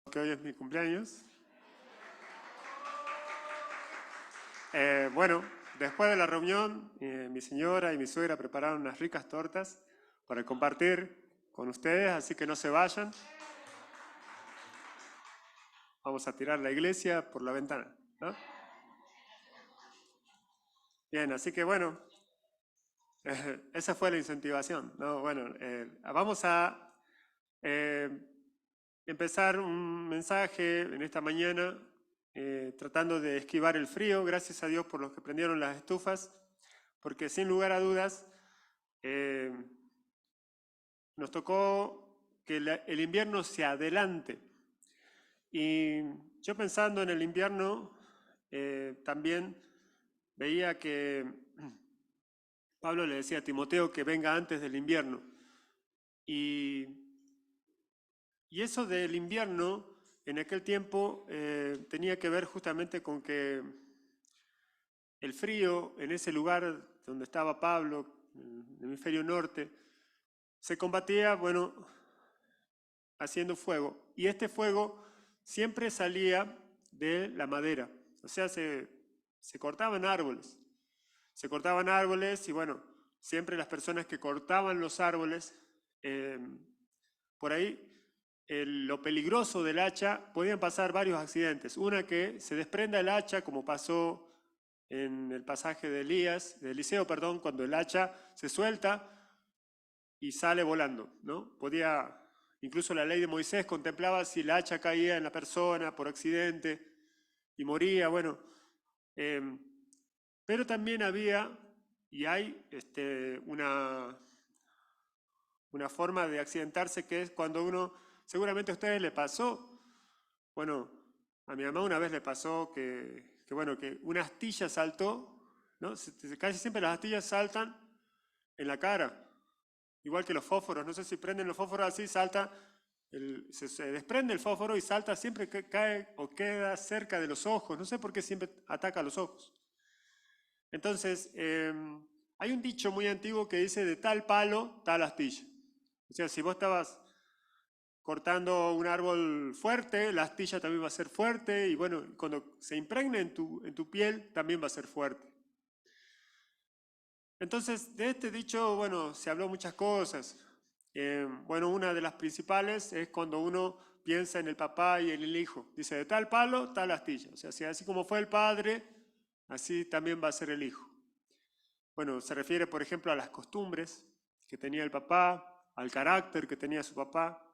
Que hoy es mi cumpleaños. Bueno, después de la reunión, mi señora y mi suegra prepararon unas ricas tortas para compartir con ustedes, así que no se vayan. Vamos a tirar la iglesia por la ventana, ¿no? Bien, así que bueno, esa fue la incentivación, ¿no? Bueno, vamos a eh, empezar un mensaje en esta mañana tratando de esquivar el frío. Gracias a Dios por los que prendieron las estufas, porque sin lugar a dudas eh, nos tocó que el invierno se adelante. Y yo pensando en el invierno, también veía que Pablo le decía a Timoteo que venga antes del invierno. Y, y eso del invierno en aquel tiempo tenía que ver justamente con que el frío en ese lugar donde estaba Pablo, en el hemisferio norte, se combatía, bueno, haciendo fuego. Y este fuego siempre salía de la madera. O sea, se cortaban árboles. Se cortaban árboles y bueno, siempre las personas que cortaban los árboles, por ahí lo peligroso del hacha, podían pasar varios accidentes. Una que se desprenda el hacha, como pasó en el pasaje de Eliseo, perdón, cuando el hacha se suelta y sale volando, ¿no? Podía, incluso la ley de Moisés contemplaba si el hacha caía en la persona por accidente y moría, bueno. Pero también había, y hay, una forma de accidentarse que es cuando uno, seguramente a ustedes le pasó, bueno, a mi mamá una vez le pasó bueno, que una astilla saltó, ¿no? Casi siempre las astillas saltan en la cara, igual que los fósforos, no sé si prenden los fósforos así, salta, se desprende el fósforo y salta siempre que cae o queda cerca de los ojos, no sé por qué siempre ataca a los ojos. Entonces, hay un dicho muy antiguo que dice de tal palo, tal astilla. O sea, si vos estabas cortando un árbol fuerte, la astilla también va a ser fuerte y bueno, cuando se impregne en tu piel también va a ser fuerte. Entonces, de este dicho, bueno, se habló muchas cosas. Bueno, una de las principales es cuando uno piensa en el papá y en el hijo. Dice, de tal palo, tal astilla. O sea, si así como fue el padre, así también va a ser el hijo. Bueno, se refiere, por ejemplo, a las costumbres que tenía el papá, al carácter que tenía su papá,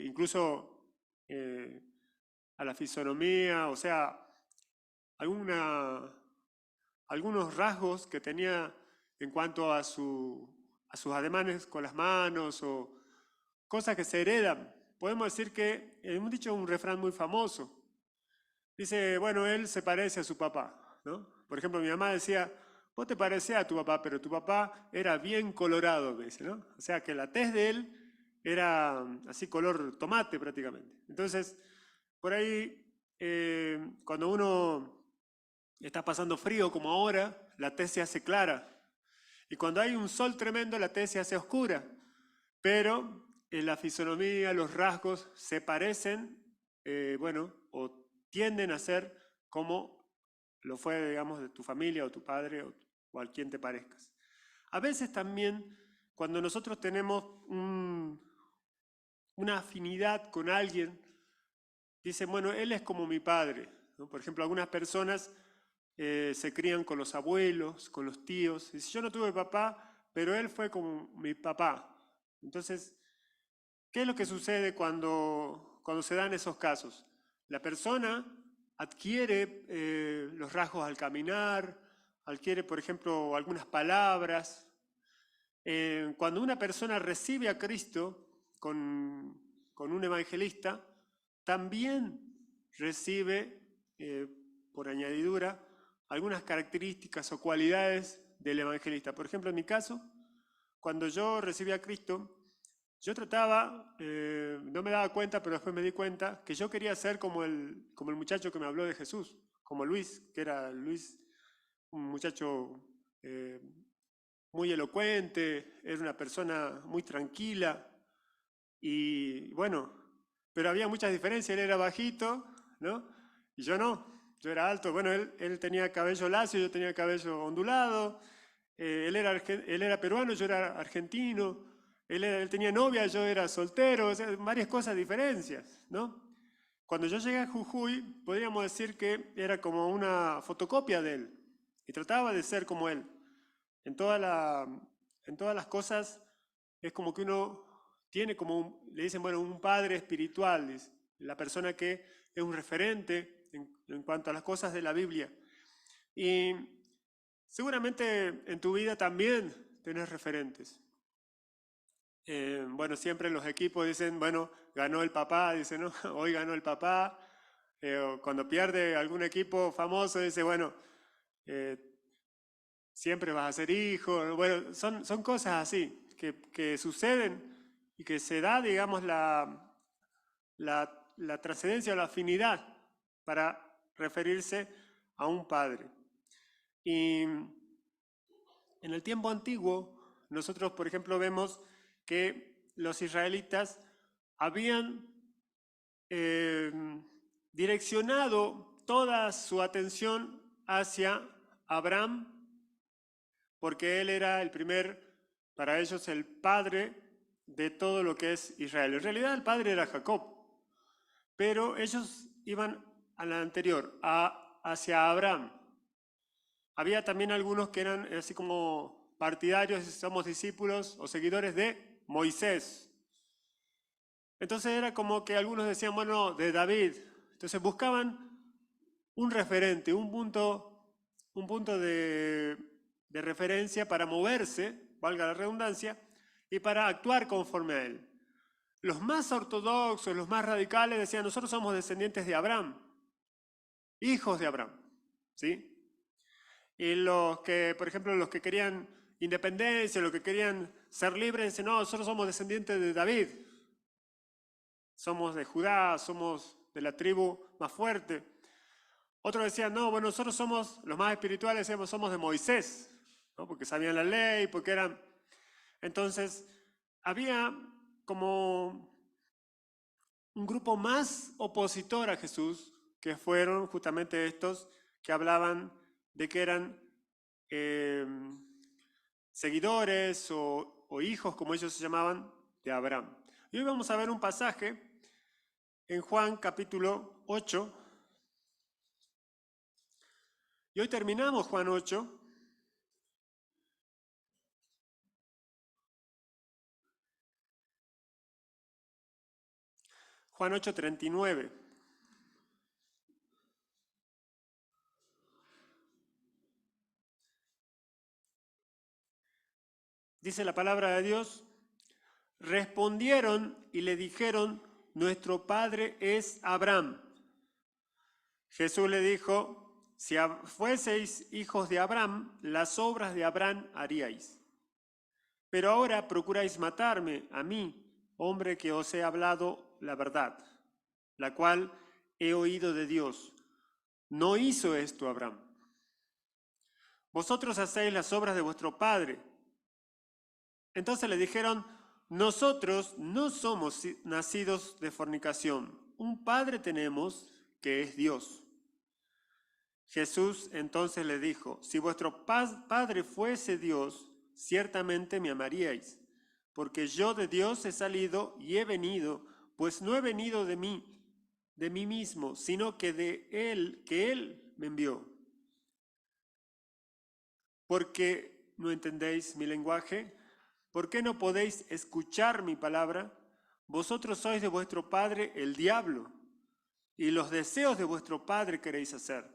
incluso a la fisonomía, o sea, algunos rasgos que tenía en cuanto a sus ademanes con las manos o cosas que se heredan. Podemos decir que, hemos dicho un refrán muy famoso. Dice, bueno, él se parece a su papá, ¿no? Por ejemplo, mi mamá decía, vos te parecés a tu papá, pero tu papá era bien colorado, me dice, ¿no? O sea, que la tez de él era así color tomate prácticamente. Entonces, por ahí, cuando uno está pasando frío como ahora, la tez se hace clara. Y cuando hay un sol tremendo, la tez se hace oscura. Pero en la fisonomía, los rasgos se parecen, bueno, o tienden a ser como lo fue, digamos, de tu familia o tu padre o a quien te parezcas. A veces también, cuando nosotros tenemos una afinidad con alguien, dicen, bueno, él es como mi padre, ¿no? Por ejemplo, algunas personas se crían con los abuelos, con los tíos. Dice, yo no tuve papá, pero él fue como mi papá. Entonces, ¿qué es lo que sucede cuando se dan esos casos? La persona adquiere los rasgos al caminar, adquiere, por ejemplo, algunas palabras. Cuando una persona recibe a Cristo con un evangelista, también recibe, por añadidura, algunas características o cualidades del evangelista. Por ejemplo, en mi caso, cuando yo recibí a Cristo, yo trataba, no me daba cuenta, pero después me di cuenta, que yo quería ser como el muchacho que me habló de Jesús, como Luis, que era Luis, un muchacho muy elocuente, era una persona muy tranquila y bueno, pero había muchas diferencias. Él era bajito, ¿no? Y yo no, yo era alto. Bueno, él tenía cabello lacio, yo tenía cabello ondulado. Él era peruano, yo era argentino. Él tenía novia, yo era soltero. O sea, varias cosas, diferencias, ¿no? Cuando yo llegué a Jujuy, podríamos decir que era como una fotocopia de él. Y trataba de ser como él. En todas las cosas es como que uno tiene como, le dicen, bueno, un padre espiritual, es la persona que es un referente en cuanto a las cosas de la Biblia. Y seguramente en tu vida también tenés referentes. Bueno, siempre los equipos dicen, bueno, ganó el papá, dicen, no, hoy ganó el papá. O cuando pierde algún equipo famoso, dice, bueno, siempre vas a ser hijo. Bueno, son cosas así que suceden y que se da, digamos, la trascendencia o la afinidad para referirse a un padre. Y en el tiempo antiguo, nosotros, por ejemplo, vemos que los israelitas habían direccionado toda su atención hacia Abraham, porque él era el primer, para ellos, el padre de todo lo que es Israel. En realidad el padre era Jacob, pero ellos iban a la anterior, hacia Abraham. Había también algunos que eran así como partidarios, somos discípulos o seguidores de Moisés. Entonces era como que algunos decían, bueno, de David. Entonces buscaban un referente, un punto de referencia para moverse, valga la redundancia, y para actuar conforme a él. Los más ortodoxos, los más radicales decían, nosotros somos descendientes de Abraham, hijos de Abraham, ¿sí? Y los que, por ejemplo, los que querían independencia, los que querían ser libres, dicen, no, nosotros somos descendientes de David, somos de Judá, somos de la tribu más fuerte. Otros decían, no, bueno, nosotros somos, los más espirituales decíamos, somos de Moisés, ¿no? Porque sabían la ley, porque eran... Entonces, había como un grupo más opositor a Jesús, que fueron justamente estos que hablaban de que eran seguidores o hijos, como ellos se llamaban, de Abraham. Y hoy vamos a ver un pasaje en Juan capítulo 8. Y hoy terminamos Juan 8. Juan 8:39. Dice la palabra de Dios, respondieron y le dijeron, nuestro padre es Abraham. Jesús le dijo, si fueseis hijos de Abraham, las obras de Abraham haríais. Pero ahora procuráis matarme a mí, hombre que os he hablado la verdad, la cual he oído de Dios. No hizo esto Abraham. Vosotros hacéis las obras de vuestro padre. Entonces le dijeron, nosotros no somos nacidos de fornicación. Un padre tenemos que es Dios. Jesús entonces le dijo, si vuestro padre fuese Dios, ciertamente me amaríais, porque yo de Dios he salido y he venido, pues no he venido de mí mismo, sino que de Él, que Él me envió. ¿Por qué no entendéis mi lenguaje? ¿Por qué no podéis escuchar mi palabra? Vosotros sois de vuestro padre el diablo, y los deseos de vuestro padre queréis hacer.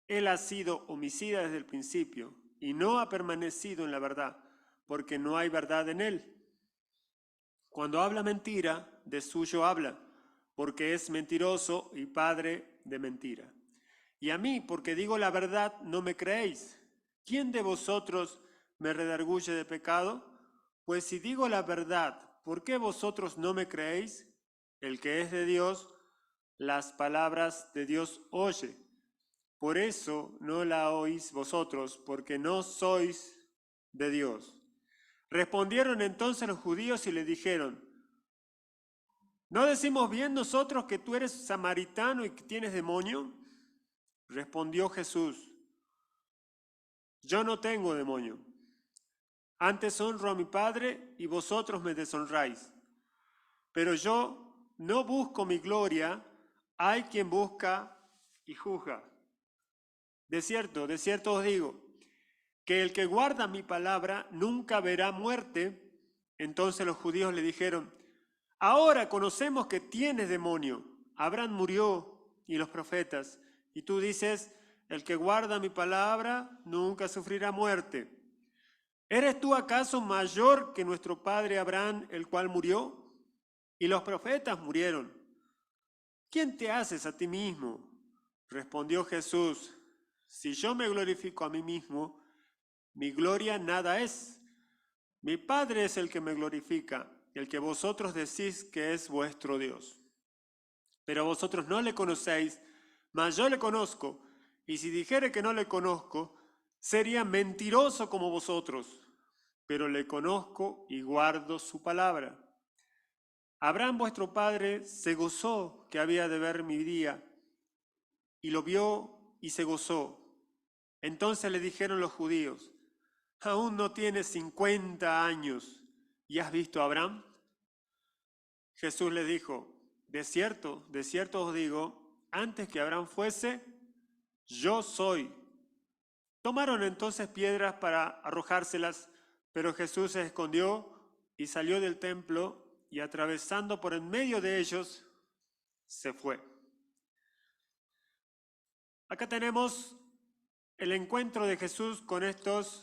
Él ha sido homicida desde el principio, y no ha permanecido en la verdad, porque no hay verdad en él. Cuando habla mentira, de suyo habla, porque es mentiroso y padre de mentira. Y a mí, porque digo la verdad, no me creéis. ¿Quién de vosotros me redarguye de pecado? Pues si digo la verdad, ¿por qué vosotros no me creéis? El que es de Dios, las palabras de Dios oye. Por eso no la oís vosotros, porque no sois de Dios. Respondieron entonces los judíos y le dijeron, ¿No decimos bien nosotros que tú eres samaritano y que tienes demonio? Respondió Jesús, yo no tengo demonio. Antes honro a mi Padre y vosotros me deshonráis. Pero yo no busco mi gloria, hay quien busca y juzga. De cierto os digo, que el que guarda mi palabra nunca verá muerte. Entonces los judíos le dijeron, ahora conocemos que tienes demonio. Abraham murió y los profetas. Y tú dices, el que guarda mi palabra nunca sufrirá muerte. ¿Eres tú acaso mayor que nuestro padre Abraham, el cual murió? Y los profetas murieron. ¿Quién te haces a ti mismo? Respondió Jesús, si yo me glorifico a mí mismo, mi gloria nada es. Mi Padre es el que me glorifica, el que vosotros decís que es vuestro Dios. Pero vosotros no le conocéis, mas yo le conozco, y si dijere que no le conozco, sería mentiroso como vosotros, pero le conozco y guardo su palabra. Abraham vuestro padre se gozó que había de ver mi día, y lo vio y se gozó. Entonces le dijeron los judíos, aún no tienes 50 años, ¿y has visto a Abraham? Jesús le dijo, de cierto os digo, antes que Abraham fuese, yo soy. Tomaron entonces piedras para arrojárselas, pero Jesús se escondió y salió del templo y atravesando por en medio de ellos, se fue. Acá tenemos el encuentro de Jesús con estos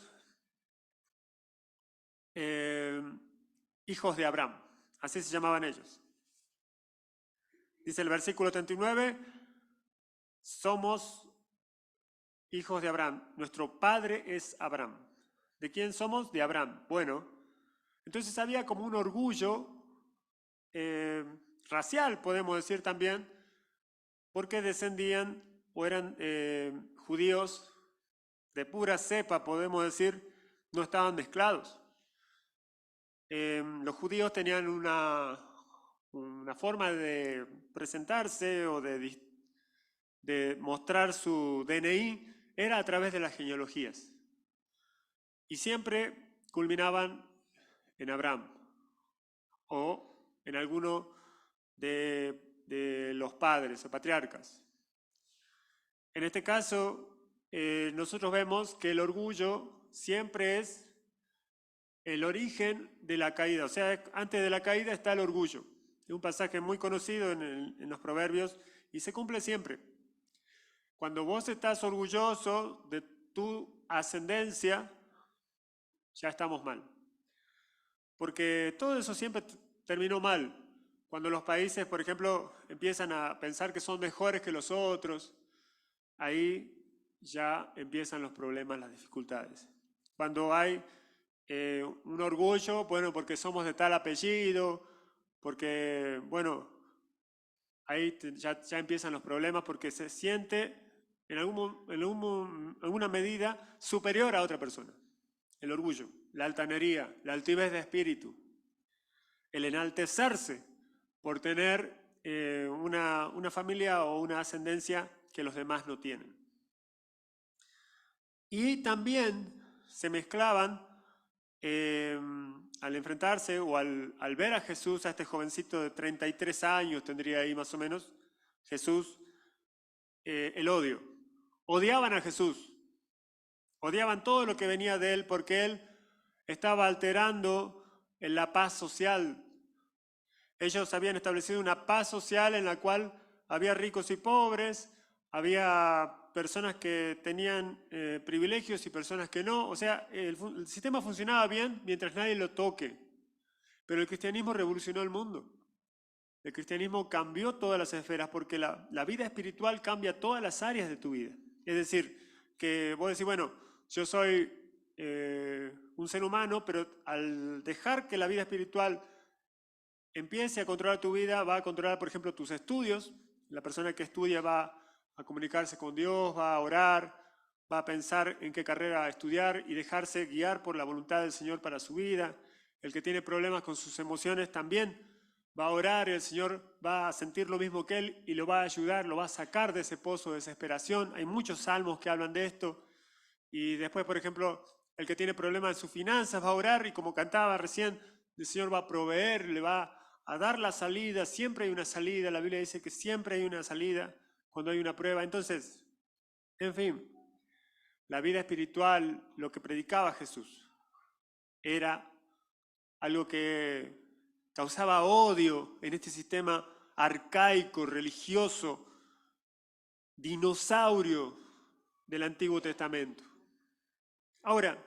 hijos de Abraham, así se llamaban ellos. Dice el versículo 39, somos hijos de Abraham, nuestro padre es Abraham. ¿De quién somos? De Abraham. Bueno, entonces había como un orgullo racial, podemos decir también, porque descendían o eran judíos de pura cepa, podemos decir, no estaban mezclados. Los judíos tenían una forma de presentarse o de mostrar su DNI, era a través de las genealogías. Y siempre culminaban en Abraham o en alguno de los padres o patriarcas. En este caso, nosotros vemos que el orgullo siempre es el origen de la caída. O sea, antes de la caída está el orgullo. Es un pasaje muy conocido en los Proverbios y se cumple siempre. Cuando vos estás orgulloso de tu ascendencia, ya estamos mal. Porque todo eso siempre terminó mal. Cuando los países, por ejemplo, empiezan a pensar que son mejores que los otros, ahí ya empiezan los problemas, las dificultades. Cuando hay un orgullo, bueno, porque somos de tal apellido, porque, bueno, ahí ya empiezan los problemas porque se siente en alguna medida superior a otra persona. El orgullo, la altanería, la altivez de espíritu, el enaltecerse por tener una familia o una ascendencia que los demás no tienen. Y también se mezclaban al enfrentarse o al ver a Jesús, a este jovencito de 33 años, tendría ahí más o menos, Jesús, el odio. Odiaban a Jesús, odiaban todo lo que venía de él porque él estaba alterando la paz social. Ellos habían establecido una paz social en la cual había ricos y pobres, había personas que tenían privilegios y personas que no. O sea, el sistema funcionaba bien mientras nadie lo toque. Pero el cristianismo revolucionó el mundo. El cristianismo cambió todas las esferas porque la vida espiritual cambia todas las áreas de tu vida. Es decir, que vos decís, bueno, yo soy un ser humano, pero al dejar que la vida espiritual empiece a controlar tu vida, va a controlar, por ejemplo, tus estudios. La persona que estudia va a comunicarse con Dios, va a orar, va a pensar en qué carrera estudiar y dejarse guiar por la voluntad del Señor para su vida. El que tiene problemas con sus emociones también va a orar y el Señor va a sentir lo mismo que él y lo va a ayudar, lo va a sacar de ese pozo de desesperación. Hay muchos salmos que hablan de esto. Y después, por ejemplo, el que tiene problemas en sus finanzas va a orar y como cantaba recién, el Señor va a proveer, le va a dar la salida. Siempre hay una salida. La Biblia dice que siempre hay una salida cuando hay una prueba. Entonces, en fin, la vida espiritual, lo que predicaba Jesús, era algo que causaba odio en este sistema arcaico, religioso, dinosaurio del Antiguo Testamento. Ahora,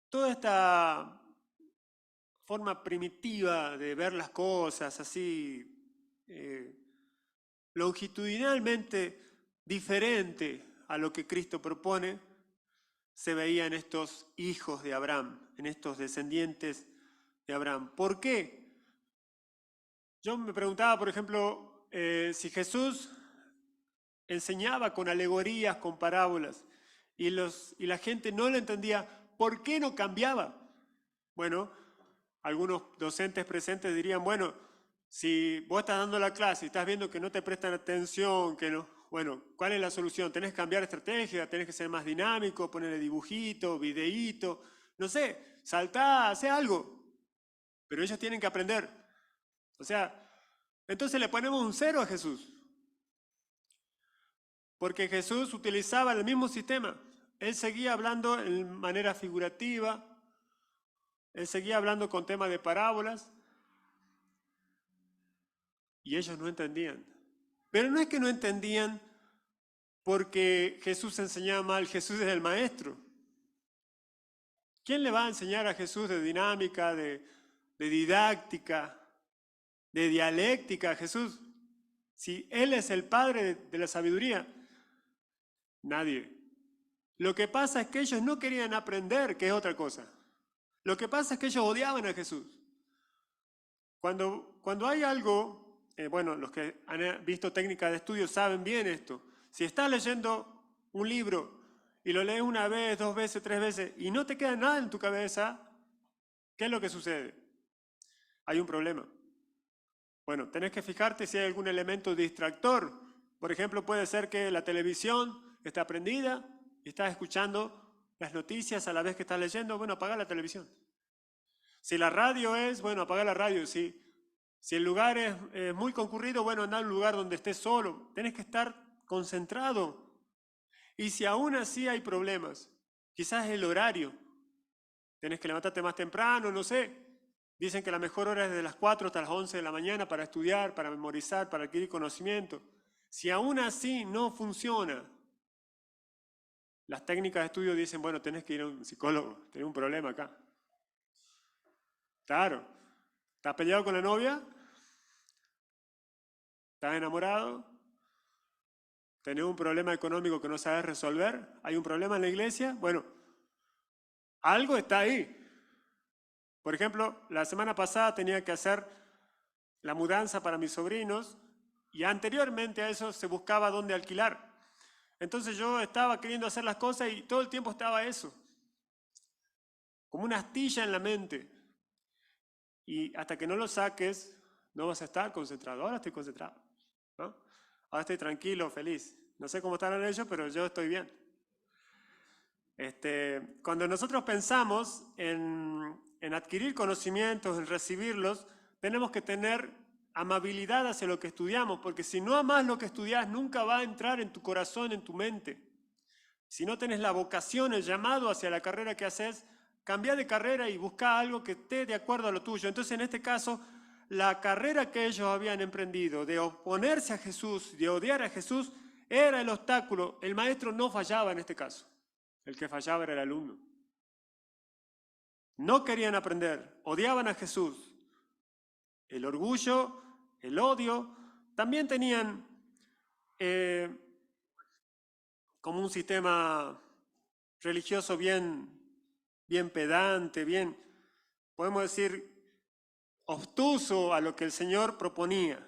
toda esta forma primitiva de ver las cosas así, longitudinalmente diferente a lo que Cristo propone, se veía en estos hijos de Abraham, en estos descendientes de Abraham. ¿Por qué? Yo me preguntaba, por ejemplo, si Jesús enseñaba con alegorías, con parábolas, y la gente no lo entendía, ¿por qué no cambiaba? Bueno, algunos docentes presentes dirían, bueno, si vos estás dando la clase y estás viendo que no te prestan atención, que no, bueno, ¿cuál es la solución? ¿Tenés que cambiar estrategia? ¿Tenés que ser más dinámico? ¿Ponerle dibujito, videíto? No sé, saltá, hacé algo. Pero ellos tienen que aprender. O sea, entonces le ponemos un 0 a Jesús. Porque Jesús utilizaba el mismo sistema. Él seguía hablando en manera figurativa, él seguía hablando con temas de parábolas, y ellos no entendían. Pero no es que no entendían porque Jesús enseñaba mal, Jesús es el maestro. ¿Quién le va a enseñar a Jesús de dinámica, de didáctica, de dialéctica a Jesús? Si Él es el padre de la sabiduría, nadie. Lo que pasa es que ellos no querían aprender, que es otra cosa. Lo que pasa es que ellos odiaban a Jesús. Cuando hay algo, bueno, los que han visto técnicas de estudio saben bien esto. Si estás leyendo un libro y lo lees una vez, 2 veces, 3 veces y no te queda nada en tu cabeza, ¿qué es lo que sucede? Hay un problema. Bueno, tenés que fijarte si hay algún elemento distractor. Por ejemplo, puede ser que la televisión está prendida y estás escuchando las noticias a la vez que estás leyendo. Bueno, apaga la televisión. Si la radio es, bueno, apaga la radio. Si el lugar es muy concurrido, bueno, anda a un lugar donde estés solo. Tenés que estar concentrado. Y si aún así hay problemas, quizás el horario. Tenés que levantarte más temprano, no sé. Dicen que la mejor hora es de las 4 hasta las 11 de la mañana para estudiar, para memorizar, para adquirir conocimiento. Si aún así no funciona, las técnicas de estudio dicen, bueno, tenés que ir a un psicólogo, tenés un problema acá. Claro. ¿Estás peleado con la novia? ¿Estás enamorado? ¿Tenés un problema económico que no sabes resolver? ¿Hay un problema en la iglesia? Bueno, algo está ahí. Por ejemplo, la semana pasada tenía que hacer la mudanza para mis sobrinos y anteriormente a eso se buscaba dónde alquilar. Entonces yo estaba queriendo hacer las cosas y todo el tiempo estaba eso, como una astilla en la mente. Y hasta que no lo saques, no vas a estar concentrado. Ahora estoy concentrado, ¿no? Ahora estoy tranquilo, feliz. No sé cómo estarán ellos, pero yo estoy bien. Cuando nosotros pensamos en adquirir conocimientos, en recibirlos, tenemos que tener amabilidad hacia lo que estudiamos, porque si no amas lo que estudias, nunca va a entrar en tu corazón, en tu mente. Si no tenés la vocación, el llamado hacia la carrera que haces, cambia de carrera y busca algo que esté de acuerdo a lo tuyo. Entonces, en este caso, la carrera que ellos habían emprendido de oponerse a Jesús, de odiar a Jesús, era el obstáculo. El maestro no fallaba en este caso. El que fallaba era el alumno. No querían aprender, odiaban a Jesús. El orgullo, el odio, también tenían como un sistema religioso bien pedante, bien, podemos decir, obtuso a lo que el Señor proponía.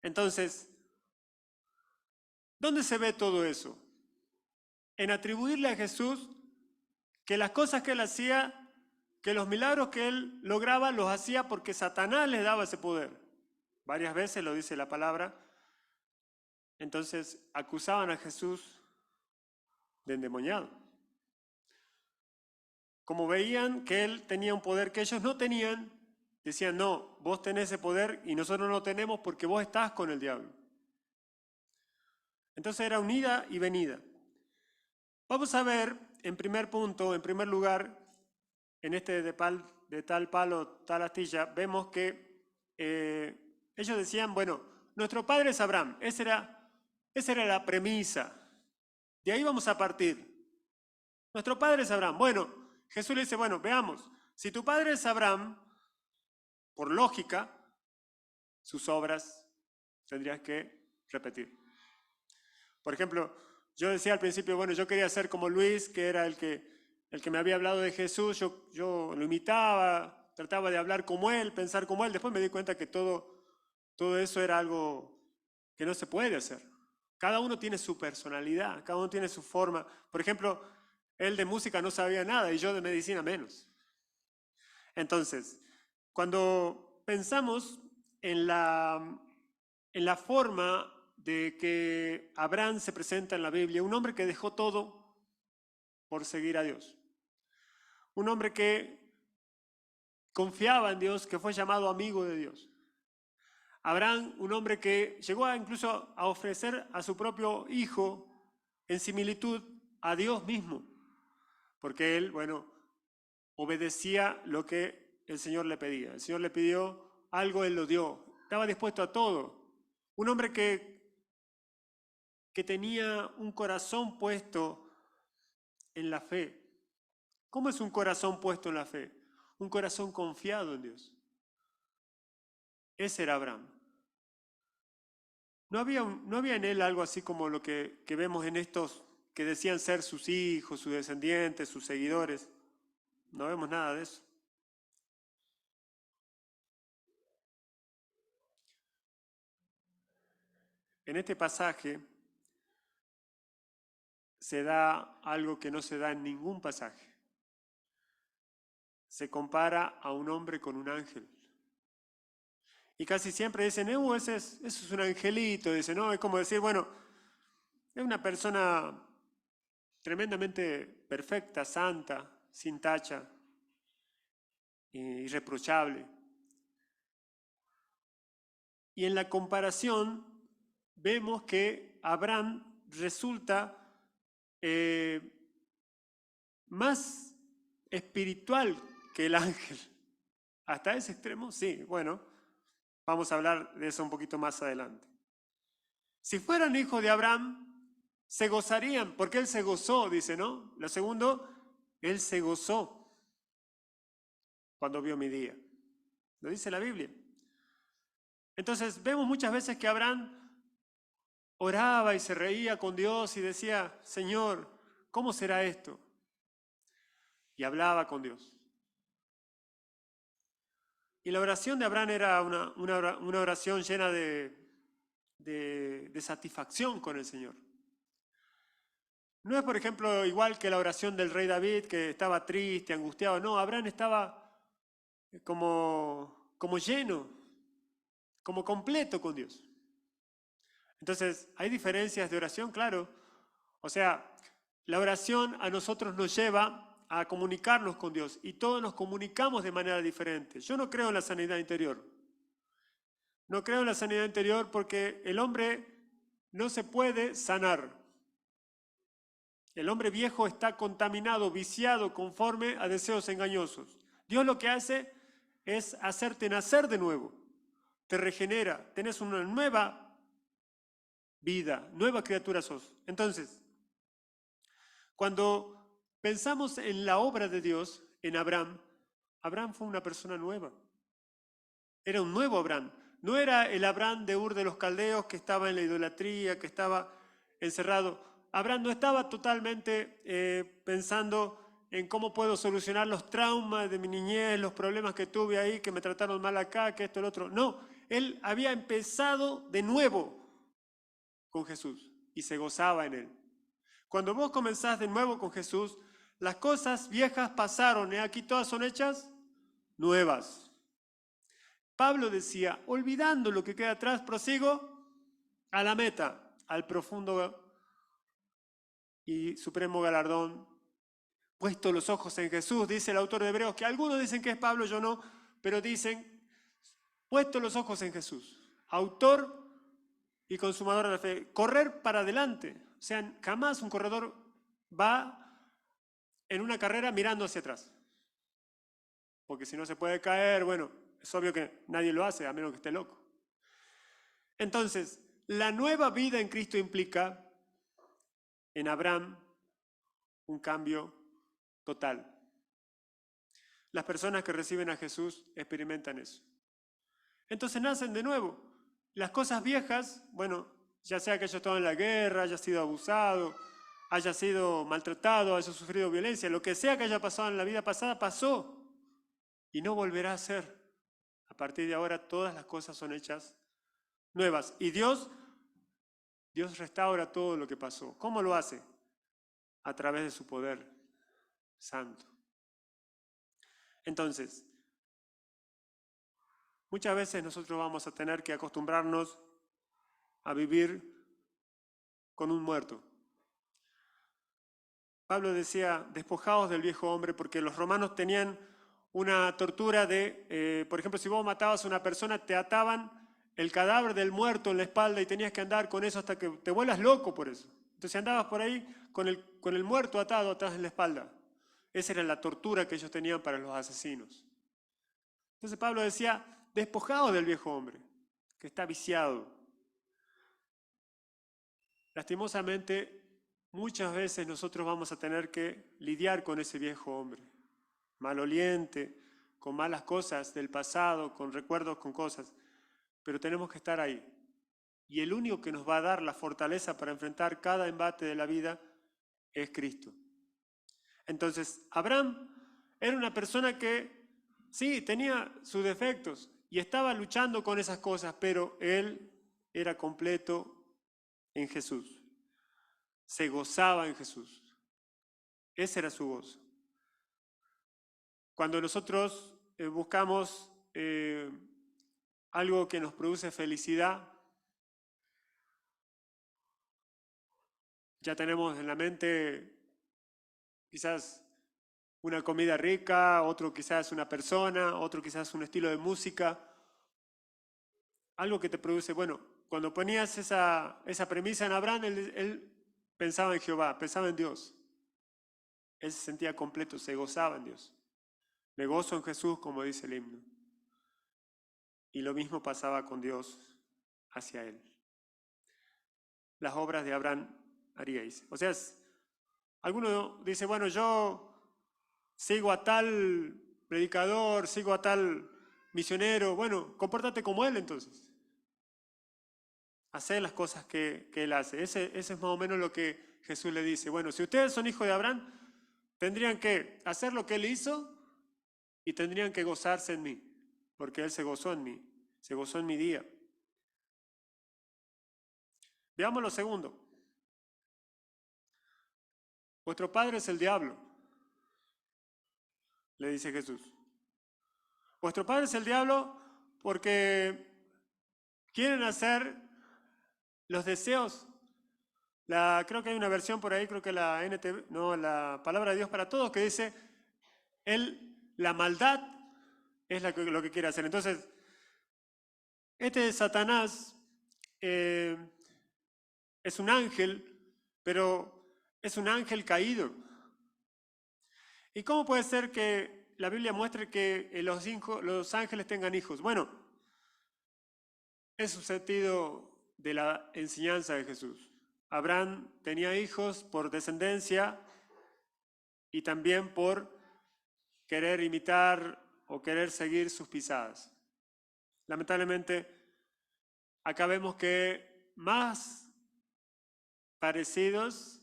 Entonces, ¿dónde se ve todo eso? En atribuirle a Jesús que las cosas que él hacía que los milagros que él lograba los hacía porque Satanás les daba ese poder. Varias veces lo dice la palabra. Entonces acusaban a Jesús de endemoniado. Como veían que él tenía un poder que ellos no tenían, decían, no, vos tenés ese poder y nosotros no lo tenemos porque vos estás con el diablo. Entonces era unida y venida. Vamos a ver, en primer punto, en primer lugar, en este de tal palo, tal astilla, vemos que ellos decían, bueno, nuestro padre es Abraham. Esa era la premisa. De ahí vamos a partir. Nuestro padre es Abraham. Bueno, Jesús le dice, bueno, veamos. Si tu padre es Abraham, por lógica, sus obras tendrías que repetir. Por ejemplo, yo decía al principio, bueno, yo quería ser como Luis, que era el que me había hablado de Jesús. Yo lo imitaba, trataba de hablar como él, pensar como él. Después me di cuenta que todo eso era algo que no se puede hacer. Cada uno tiene su personalidad, cada uno tiene su forma. Por ejemplo, él de música no sabía nada y yo de medicina menos. Entonces, cuando pensamos en la forma de que Abraham se presenta en la Biblia, un hombre que dejó todo por seguir a Dios. Un hombre que confiaba en Dios, que fue llamado amigo de Dios. Abraham, un hombre que llegó incluso a ofrecer a su propio hijo en similitud a Dios mismo, porque él, bueno, obedecía lo que el Señor le pedía. El Señor le pidió algo, él lo dio. Estaba dispuesto a todo. Un hombre que tenía un corazón puesto en la fe. ¿Cómo es un corazón puesto en la fe? Un corazón confiado en Dios. Ese era Abraham. No había en él algo así como lo que vemos en estos que decían ser sus hijos, sus descendientes, sus seguidores. No vemos nada de eso. En este pasaje se da algo que no se da en ningún pasaje. Se compara a un hombre con un ángel. Y casi siempre dicen, ese es un angelito. Dicen, no, es como decir, bueno, es una persona tremendamente perfecta, santa, sin tacha, irreprochable. Y en la comparación vemos que Abraham resulta más espiritual que el ángel. ¿Hasta ese extremo? Sí, bueno, vamos a hablar de eso un poquito más adelante. Si fueran hijos de Abraham, se gozarían, porque él se gozó, dice, ¿no? Lo segundo, él se gozó cuando vio mi día. Lo dice la Biblia. Entonces vemos muchas veces que Abraham oraba y se reía con Dios y decía, Señor, ¿cómo será esto? Y hablaba con Dios. Y la oración de Abraham era una oración llena de satisfacción con el Señor. No es, por ejemplo, igual que la oración del rey David, que estaba triste, angustiado. No, Abraham estaba como lleno, como completo con Dios. Entonces, ¿hay diferencias de oración? Claro. O sea, la oración a nosotros nos lleva a comunicarnos con Dios y todos nos comunicamos de manera diferente. Yo no creo en la sanidad interior. No creo en la sanidad interior porque el hombre no se puede sanar. El hombre viejo está contaminado, viciado, conforme a deseos engañosos. Dios lo que hace es hacerte nacer de nuevo. Te regenera, tenés una nueva vida, nueva criatura sos. Entonces, cuando pensamos en la obra de Dios, en Abraham, Abraham fue una persona nueva. Era un nuevo Abraham. No era el Abraham de Ur de los Caldeos que estaba en la idolatría, que estaba encerrado. Abraham no estaba totalmente pensando en cómo puedo solucionar los traumas de mi niñez, los problemas que tuve ahí, que me trataron mal acá, que esto, el otro. No, él había empezado de nuevo con Jesús y se gozaba en él. Cuando vos comenzás de nuevo con Jesús, las cosas viejas pasaron, y aquí todas son hechas nuevas. Pablo decía, olvidando lo que queda atrás, prosigo a la meta, al profundo y supremo galardón. Puesto los ojos en Jesús, dice el autor de Hebreos, que algunos dicen que es Pablo, yo no, pero dicen, puesto los ojos en Jesús, autor y consumador de la fe, correr para adelante. O sea, jamás un corredor va en una carrera mirando hacia atrás. Porque si no se puede caer, bueno, es obvio que nadie lo hace, a menos que esté loco. Entonces, la nueva vida en Cristo implica en Abraham un cambio total. Las personas que reciben a Jesús experimentan eso. Entonces nacen de nuevo. Las cosas viejas, bueno, ya sea que haya estado en la guerra, haya sido abusado, haya sido maltratado, haya sufrido violencia, lo que sea que haya pasado en la vida pasada, pasó y no volverá a ser. A partir de ahora todas las cosas son hechas nuevas. Y Dios restaura todo lo que pasó. ¿Cómo lo hace? A través de su poder santo. Entonces, muchas veces nosotros vamos a tener que acostumbrarnos a vivir con un muerto. Pablo decía, despojaos del viejo hombre, porque los romanos tenían una tortura de, por ejemplo, si vos matabas a una persona, te ataban el cadáver del muerto en la espalda y tenías que andar con eso hasta que te vuelvas loco por eso. Entonces andabas por ahí con el muerto atado atrás en la espalda. Esa era la tortura que ellos tenían para los asesinos. Entonces Pablo decía, despojaos del viejo hombre, que está viciado. Lastimosamente, muchas veces nosotros vamos a tener que lidiar con ese viejo hombre, maloliente, con malas cosas del pasado, con recuerdos, con cosas, pero tenemos que estar ahí. Y el único que nos va a dar la fortaleza para enfrentar cada embate de la vida es Cristo. Entonces, Abraham era una persona que, sí, tenía sus defectos y estaba luchando con esas cosas, pero él era completo en Jesús. Se gozaba en Jesús. Ese era su gozo. Cuando nosotros buscamos algo que nos produce felicidad, ya tenemos en la mente quizás una comida rica, otro quizás una persona, otro quizás un estilo de música, algo que te produce, bueno, cuando ponías esa premisa en Abraham, él pensaba en Jehová, pensaba en Dios. Él se sentía completo, se gozaba en Dios. Me gozo en Jesús, como dice el himno. Y lo mismo pasaba con Dios hacia él. Las obras de Abraham haríais. O sea, alguno dice, bueno, yo sigo a tal predicador, sigo a tal misionero. Bueno, compórtate como él entonces. Haced las cosas que él hace. Ese es más o menos lo que Jesús le dice. Bueno, si ustedes son hijos de Abraham, tendrían que hacer lo que él hizo y tendrían que gozarse en mí, porque él se gozó en mí, se gozó en mi día. Veamos lo segundo. Vuestro padre es el diablo, le dice Jesús. Vuestro padre es el diablo porque quieren hacer los deseos. Creo que hay una versión por ahí, creo que la NTV, no, la Palabra de Dios para Todos, que dice, la maldad es lo que quiere hacer. Entonces, este Satanás es un ángel, pero es un ángel caído. ¿Y cómo puede ser que la Biblia muestre que los ángeles tengan hijos? Bueno, es un sentido de la enseñanza de Jesús. Abraham tenía hijos por descendencia y también por querer imitar o querer seguir sus pisadas. Lamentablemente, acá vemos que más parecidos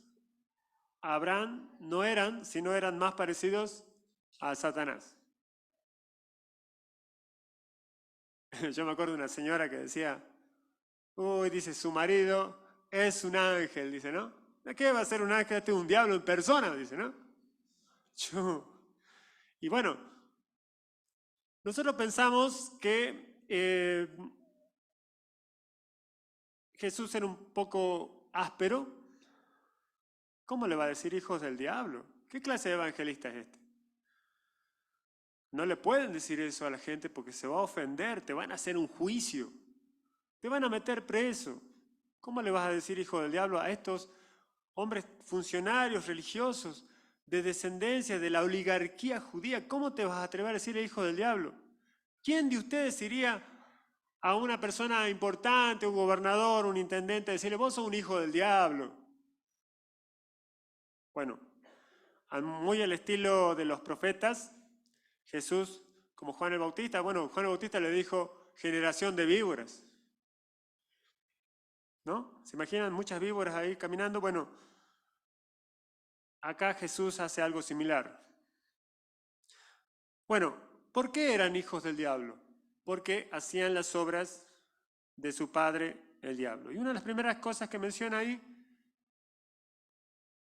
a Abraham no eran, sino eran más parecidos a Satanás. Yo me acuerdo de una señora que decía, uy, dice, su marido es un ángel, dice, ¿no? ¿Qué va a ser un ángel? Este es un diablo en persona, dice, ¿no? Y bueno, nosotros pensamos que Jesús era un poco áspero. ¿Cómo le va a decir hijos del diablo? ¿Qué clase de evangelista es este? No le pueden decir eso a la gente porque se va a ofender, te van a hacer un juicio, te van a meter preso. ¿Cómo le vas a decir hijo del diablo a estos hombres funcionarios religiosos de descendencia de la oligarquía judía? ¿Cómo te vas a atrever a decirle hijo del diablo? ¿Quién de ustedes iría a una persona importante, un gobernador, un intendente, a decirle vos sos un hijo del diablo? Bueno, muy al estilo de los profetas, Jesús, como Juan el Bautista, bueno, Juan el Bautista le dijo generación de víboras, ¿no? ¿Se imaginan muchas víboras ahí caminando? Bueno, acá Jesús hace algo similar. Bueno, ¿por qué eran hijos del diablo? Porque hacían las obras de su padre, el diablo. Y una de las primeras cosas que menciona ahí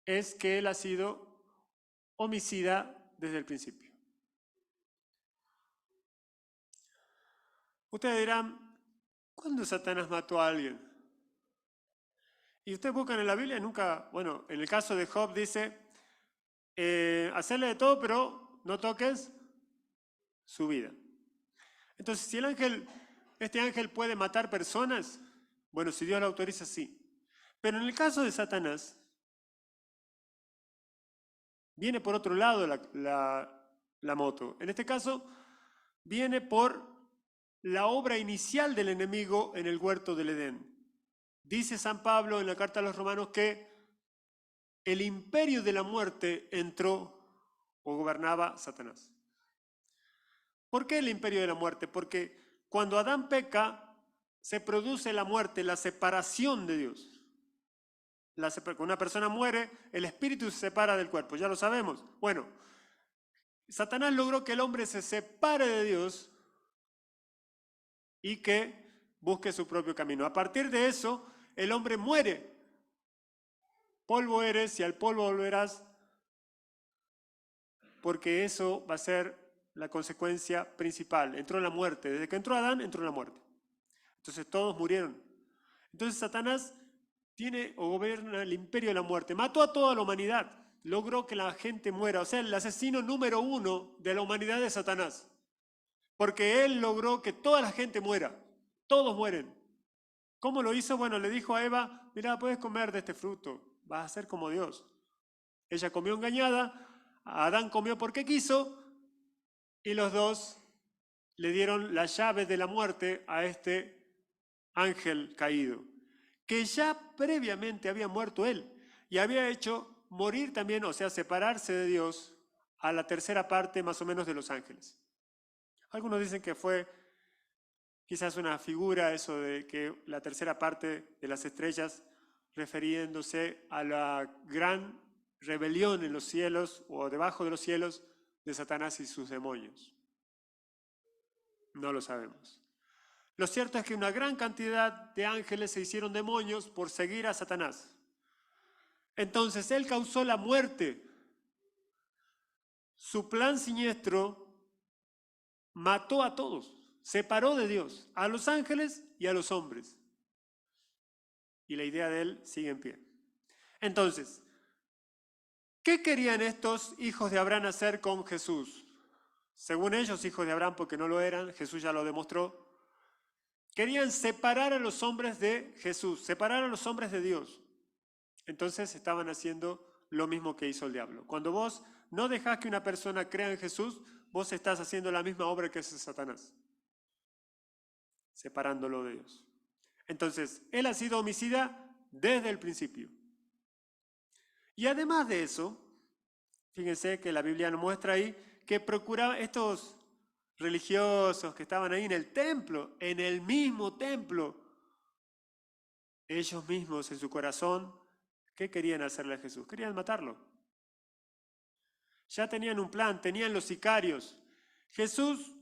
es que él ha sido homicida desde el principio. Ustedes dirán, ¿cuándo Satanás mató a alguien? Y ustedes buscan en la Biblia y nunca, bueno, en el caso de Job dice, hacerle de todo, pero no toques su vida. Entonces, si este ángel puede matar personas, bueno, si Dios lo autoriza, sí. Pero en el caso de Satanás, viene por otro lado la moto. En este caso, viene por la obra inicial del enemigo en el huerto del Edén. Dice San Pablo en la carta a los Romanos que el imperio de la muerte entró o gobernaba Satanás. ¿Por qué el imperio de la muerte? Porque cuando Adán peca, se produce la muerte, la separación de Dios. Cuando una persona muere, el espíritu se separa del cuerpo, ya lo sabemos. Bueno, Satanás logró que el hombre se separe de Dios y que busque su propio camino. A partir de eso, el hombre muere. Polvo eres y al polvo volverás, porque eso va a ser la consecuencia principal. Entró la muerte. Desde que entró Adán, entró la muerte. Entonces todos murieron. Entonces Satanás tiene o gobierna el imperio de la muerte. Mató a toda la humanidad. Logró que la gente muera. O sea, el asesino número 1 de la humanidad es Satanás. Porque él logró que toda la gente muera. Todos mueren. ¿Cómo lo hizo? Bueno, le dijo a Eva, mira, puedes comer de este fruto. Vas a ser como Dios. Ella comió engañada. Adán comió porque quiso. Y los dos le dieron las llaves de la muerte a este ángel caído, que ya previamente había muerto él y había hecho morir también, o sea, separarse de Dios a la tercera parte más o menos de los ángeles. Algunos dicen que fue quizás una figura eso de que la tercera parte de las estrellas refiriéndose a la gran rebelión en los cielos o debajo de los cielos de Satanás y sus demonios. No lo sabemos. Lo cierto es que una gran cantidad de ángeles se hicieron demonios por seguir a Satanás. Entonces él causó la muerte. Su plan siniestro mató a todos, separó de Dios, a los ángeles y a los hombres. Y la idea de él sigue en pie. Entonces, ¿qué querían estos hijos de Abraham hacer con Jesús? Según ellos, hijos de Abraham, porque no lo eran, Jesús ya lo demostró. Querían separar a los hombres de Jesús, separar a los hombres de Dios. Entonces estaban haciendo lo mismo que hizo el diablo. Cuando vos no dejás que una persona crea en Jesús, vos estás haciendo la misma obra que hace Satanás, separándolo de Dios. Entonces, él ha sido homicida desde el principio. Y además de eso, fíjense que la Biblia nos muestra ahí que procuraba estos religiosos que estaban ahí en el mismo templo, ellos mismos en su corazón, ¿qué querían hacerle a Jesús? Querían matarlo. Ya tenían un plan, tenían los sicarios. Jesús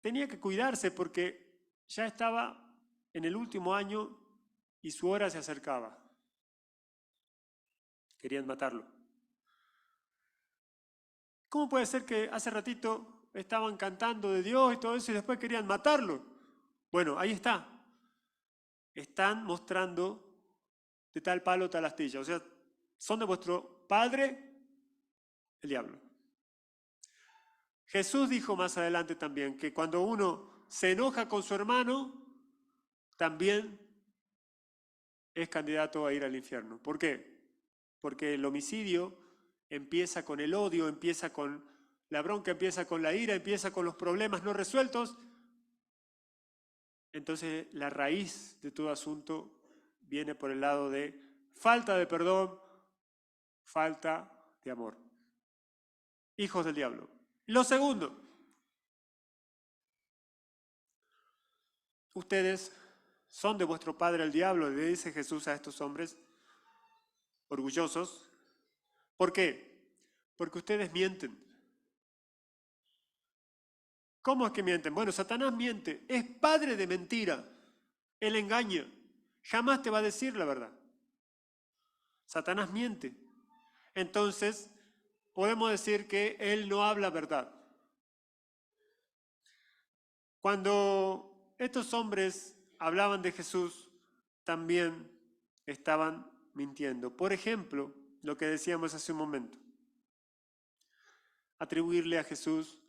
tenía que cuidarse porque ya estaba en el último año y su hora se acercaba. Querían matarlo. ¿cómo puede ser que hace ratito estaban cantando de Dios y todo eso y después querían matarlo? Bueno, ahí está. Están mostrando de tal palo, tal astilla. O sea, son de vuestro padre, el diablo. Jesús dijo más adelante también que cuando uno se enoja con su hermano, también es candidato a ir al infierno. ¿Por qué? Porque el homicidio empieza con el odio, empieza con la bronca, empieza con la ira, empieza con los problemas no resueltos. Entonces la raíz de todo asunto viene por el lado de falta de perdón, falta de amor. Hijos del diablo. Lo segundo, ustedes son de vuestro padre el diablo, le dice Jesús a estos hombres orgullosos. ¿Por qué? Porque ustedes mienten. ¿Cómo es que mienten? Bueno, Satanás miente, es padre de mentira, él engaña, jamás te va a decir la verdad. Satanás miente. Entonces, podemos decir que él no habla verdad. Cuando estos hombres hablaban de Jesús, también estaban mintiendo. Por ejemplo, lo que decíamos hace un momento, atribuirle a Jesús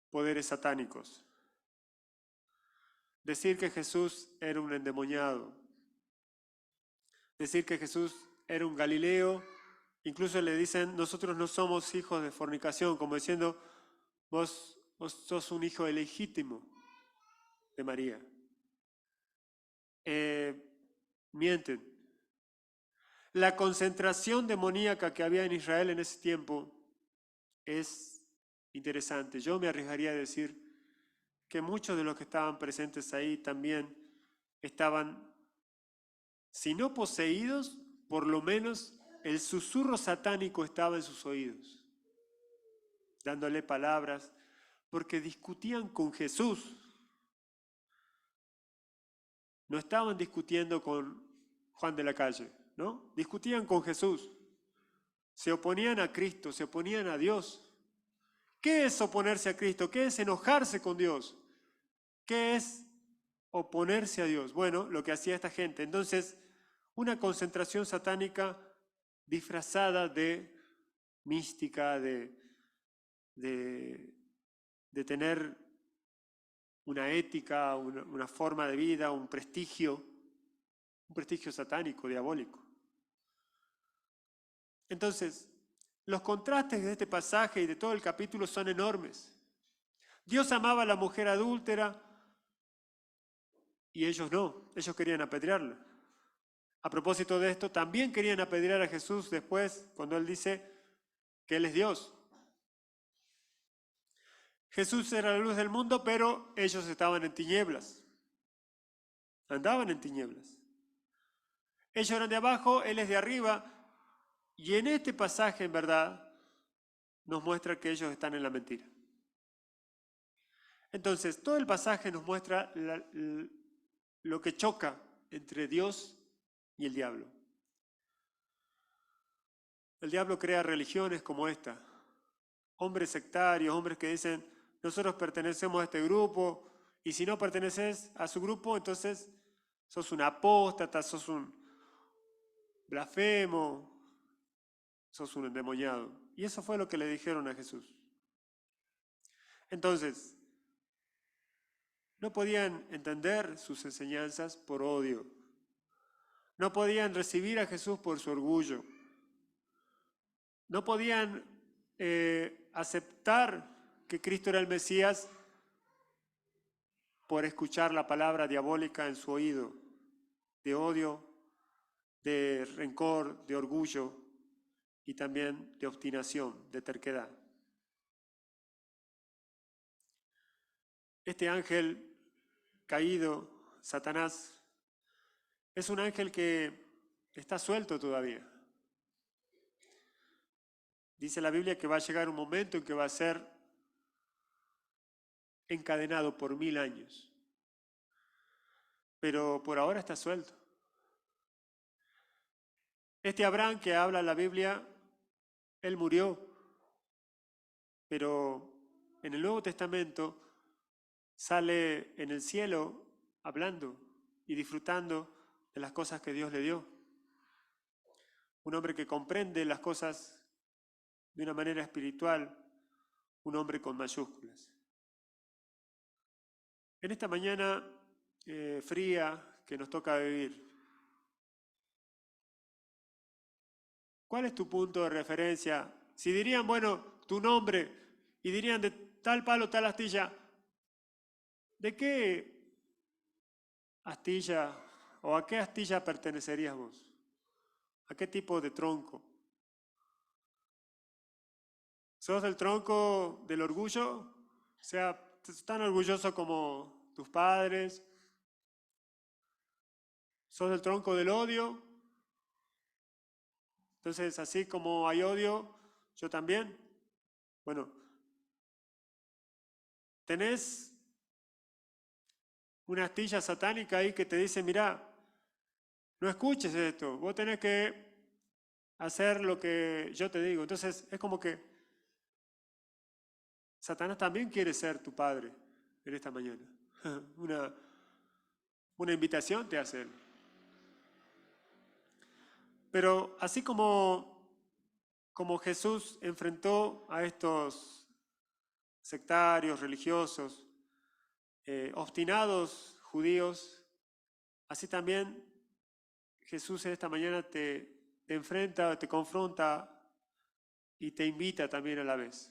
poderes satánicos. Decir que Jesús era un endemoniado. Decir que Jesús era un Galileo. Incluso le dicen, nosotros no somos hijos de fornicación, como diciendo, vos sos un hijo ilegítimo de María. Mienten. La concentración demoníaca que había en Israel en ese tiempo es interesante. Yo me arriesgaría a decir que muchos de los que estaban presentes ahí también estaban, si no poseídos, por lo menos el susurro satánico estaba en sus oídos, dándole palabras, porque discutían con Jesús. No estaban discutiendo con Juan de la Calle, ¿no? Discutían con Jesús. Se oponían a Cristo, se oponían a Dios. ¿Qué es oponerse a Cristo? ¿Qué es enojarse con Dios? ¿Qué es oponerse a Dios? Bueno, lo que hacía esta gente. Entonces, una concentración satánica disfrazada de mística, de tener una ética, una forma de vida, un prestigio satánico, diabólico. Entonces, los contrastes de este pasaje y de todo el capítulo son enormes. Dios amaba a la mujer adúltera y ellos no, ellos querían apedrearla. A propósito de esto, también querían apedrear a Jesús después, cuando Él dice que Él es Dios. Jesús era la luz del mundo, pero ellos estaban en tinieblas. Andaban en tinieblas. Ellos eran de abajo, Él es de arriba. Y en este pasaje, en verdad, nos muestra que ellos están en la mentira. Entonces, todo el pasaje nos muestra lo que choca entre Dios y el diablo. El diablo crea religiones como esta. Hombres sectarios, hombres que dicen, nosotros pertenecemos a este grupo, y si no perteneces a su grupo, entonces sos un apóstata, sos un blasfemo, sos un endemoniado. Y eso fue lo que le dijeron a Jesús. Entonces, no podían entender sus enseñanzas por odio. No podían recibir a Jesús por su orgullo. No podían aceptar que Cristo era el Mesías por escuchar la palabra diabólica en su oído, de odio, de rencor, de orgullo y también de obstinación, de terquedad. Este ángel caído, Satanás, es un ángel que está suelto todavía. Dice la Biblia que va a llegar un momento en que va a ser encadenado por 1000 años. Pero por ahora está suelto. Este Abraham que habla la Biblia, él murió. pero en el Nuevo Testamento sale en el cielo hablando y disfrutando de las cosas que Dios le dio. Un hombre que comprende las cosas de una manera espiritual, un hombre con mayúsculas. En esta mañana fría que nos toca vivir, ¿cuál es tu punto de referencia? Si dirían, bueno, tu nombre, y dirían de tal palo, tal astilla, ¿de qué astilla o a qué astilla pertenecerías vos? ¿A qué tipo de tronco? ¿Sos del tronco del orgullo? O sea, tan orgulloso como tus padres. ¿Sos del tronco del odio? Entonces, así como hay odio, yo también. Bueno, tenés una astilla satánica ahí que te dice, mirá, no escuches esto, vos tenés que hacer lo que yo te digo. Entonces, es como que Satanás también quiere ser tu padre en esta mañana. Una invitación te hace él. Pero así como Jesús enfrentó a estos sectarios, religiosos, obstinados judíos, así también Jesús en esta mañana te enfrenta, te confronta y te invita también a la vez.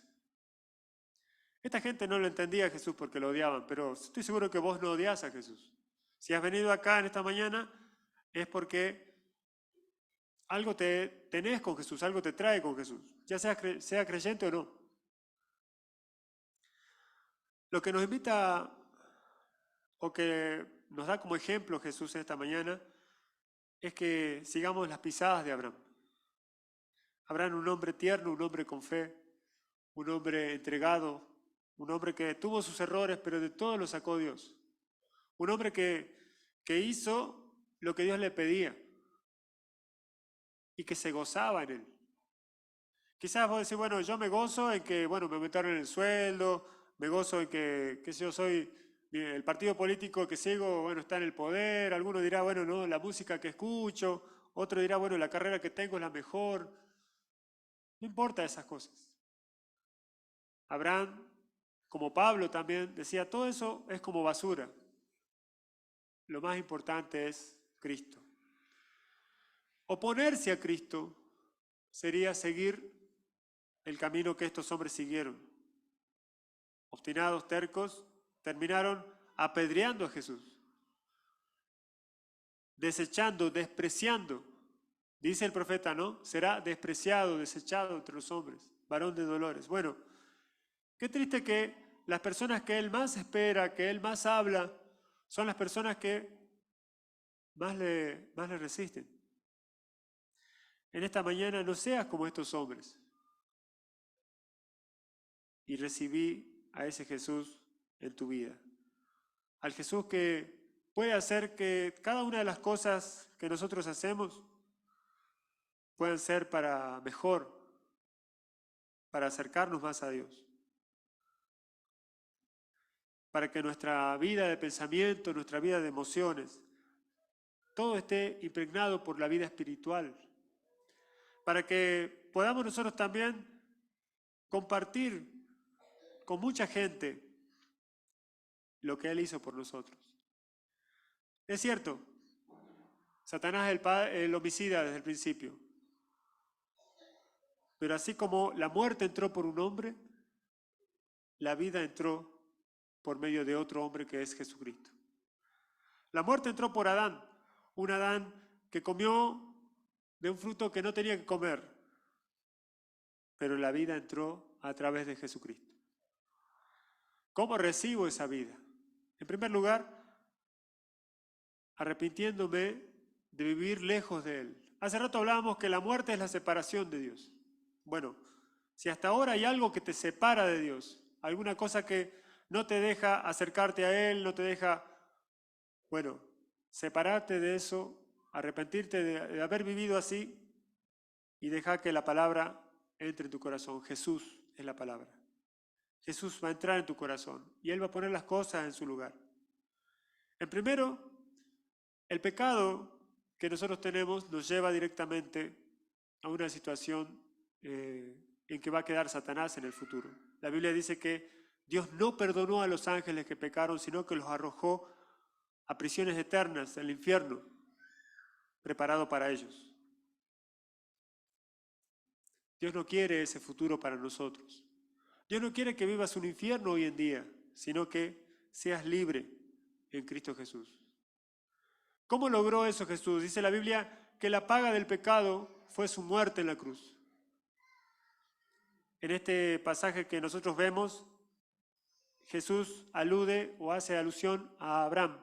Esta gente no lo entendía a Jesús porque lo odiaban, pero estoy seguro que vos no odias a Jesús. Si has venido acá en esta mañana es porque algo te tenés con Jesús, algo te trae con Jesús, ya sea creyente o no. Lo que nos invita o que nos da como ejemplo Jesús en esta mañana es que sigamos las pisadas de Abraham. Abraham, un hombre tierno, un hombre con fe, un hombre entregado, un hombre que tuvo sus errores, pero de todos los sacó Dios. Un hombre que hizo lo que Dios le pedía y que se gozaba en él. Quizás vos decís, bueno, yo me gozo en que, bueno, me aumentaron el sueldo, me gozo en que yo soy, el partido político que sigo, bueno, está en el poder, alguno dirá, bueno, no, la música que escucho, otro dirá, bueno, la carrera que tengo es la mejor. No importa esas cosas. Abraham, como Pablo también, decía, todo eso es como basura. Lo más importante es Cristo. Oponerse a Cristo sería seguir el camino que estos hombres siguieron. Obstinados, tercos, terminaron apedreando a Jesús, desechando, despreciando. Dice el profeta, ¿no? Será despreciado, desechado entre los hombres, varón de dolores. Bueno, qué triste que las personas que él más espera, que él más habla, son las personas que más le resisten. En esta mañana no seas como estos hombres. Y recibí a ese Jesús en tu vida. Al Jesús que puede hacer que cada una de las cosas que nosotros hacemos puedan ser para mejor, para acercarnos más a Dios. Para que nuestra vida de pensamiento, nuestra vida de emociones, todo esté impregnado por la vida espiritual. Para que podamos nosotros también compartir con mucha gente lo que Él hizo por nosotros. Es cierto, Satanás es el homicida desde el principio. Pero así como la muerte entró por un hombre, la vida entró por medio de otro hombre que es Jesucristo. La muerte entró por Adán, un Adán que comió de un fruto que no tenía que comer, pero la vida entró a través de Jesucristo. ¿Cómo recibo esa vida? En primer lugar, arrepintiéndome de vivir lejos de Él. Hace rato hablábamos que la muerte es la separación de Dios. Bueno, si hasta ahora hay algo que te separa de Dios, alguna cosa que no te deja acercarte a Él, no te deja, bueno, separarte de eso, arrepentirte de haber vivido así y dejar que la palabra entre en tu corazón. Jesús es la palabra. Jesús va a entrar en tu corazón y Él va a poner las cosas en su lugar. En primero, el pecado que nosotros tenemos nos lleva directamente a una situación en que va a quedar Satanás en el futuro. La Biblia dice que Dios no perdonó a los ángeles que pecaron, sino que los arrojó a prisiones eternas, al infierno, preparado para ellos. Dios no quiere ese futuro para nosotros. Dios no quiere que vivas un infierno hoy en día, sino que seas libre en Cristo Jesús. ¿Cómo logró eso Jesús? Dice la Biblia que la paga del pecado fue su muerte en la cruz. En este pasaje que nosotros vemos, Jesús alude o hace alusión a Abraham.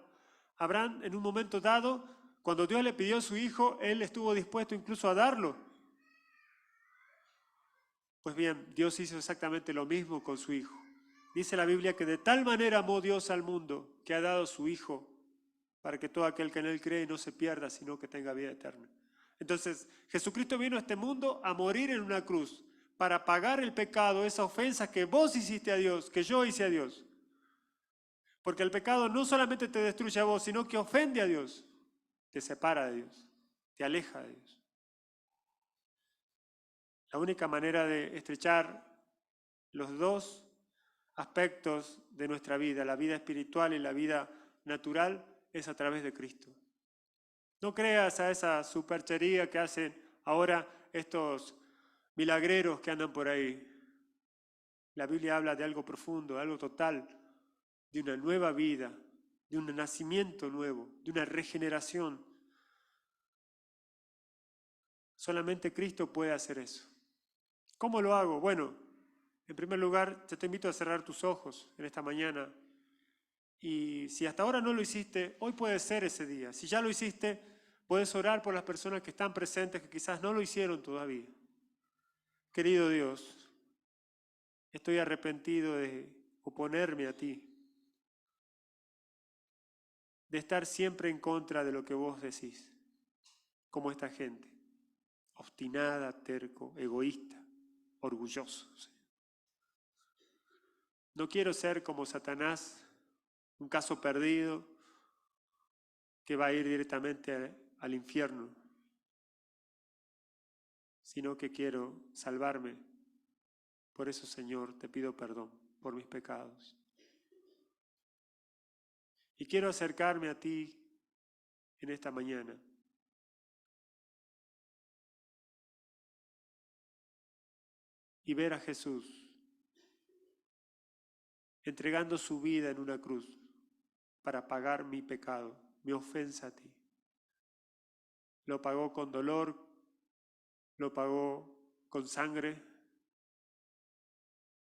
Abraham, en un momento dado, cuando Dios le pidió a su hijo, él estuvo dispuesto incluso a darlo. Pues bien, Dios hizo exactamente lo mismo con su hijo. Dice la Biblia que de tal manera amó Dios al mundo que ha dado su hijo para que todo aquel que en él cree no se pierda, sino que tenga vida eterna. Entonces, Jesucristo vino a este mundo a morir en una cruz para pagar el pecado, esa ofensa que vos hiciste a Dios, que yo hice a Dios. Porque el pecado no solamente te destruye a vos, sino que ofende a Dios, te separa de Dios, te aleja de Dios. La única manera de estrechar los dos aspectos de nuestra vida, la vida espiritual y la vida natural, es a través de Cristo. No creas a esa superchería que hacen ahora estos milagreros que andan por ahí. La Biblia habla de algo profundo, de algo total, de una nueva vida, de un nacimiento nuevo, de una regeneración. Solamente Cristo puede hacer eso. ¿Cómo lo hago? Bueno, en primer lugar, yo te invito a cerrar tus ojos en esta mañana. Y si hasta ahora no lo hiciste, hoy puede ser ese día. Si ya lo hiciste, puedes orar por las personas que están presentes, que quizás no lo hicieron todavía. Querido Dios, estoy arrepentido de oponerme a ti, de estar siempre en contra de lo que vos decís, como esta gente, obstinada, terco, egoísta, orgulloso. No quiero ser como Satanás, un caso perdido que va a ir directamente al infierno, sino que quiero salvarme. Por eso, Señor, te pido perdón por mis pecados. Y quiero acercarme a ti en esta mañana. Y ver a Jesús entregando su vida en una cruz para pagar mi pecado, mi ofensa a ti. Lo pagó con dolor, lo pagó con sangre,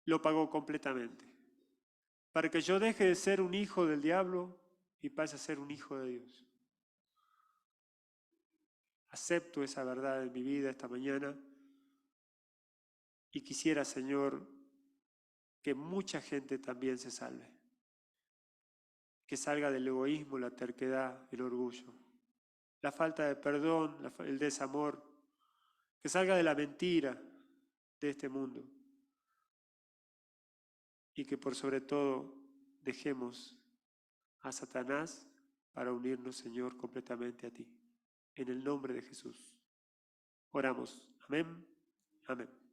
lo pagó completamente. Para que yo deje de ser un hijo del diablo y pase a ser un hijo de Dios. Acepto esa verdad en mi vida esta mañana y quisiera, Señor, que mucha gente también se salve. Que salga del egoísmo, la terquedad, el orgullo, la falta de perdón, el desamor, que salga de la mentira de este mundo y que por sobre todo dejemos a Satanás para unirnos, Señor, completamente a ti. En el nombre de Jesús. Oramos. Amén. Amén.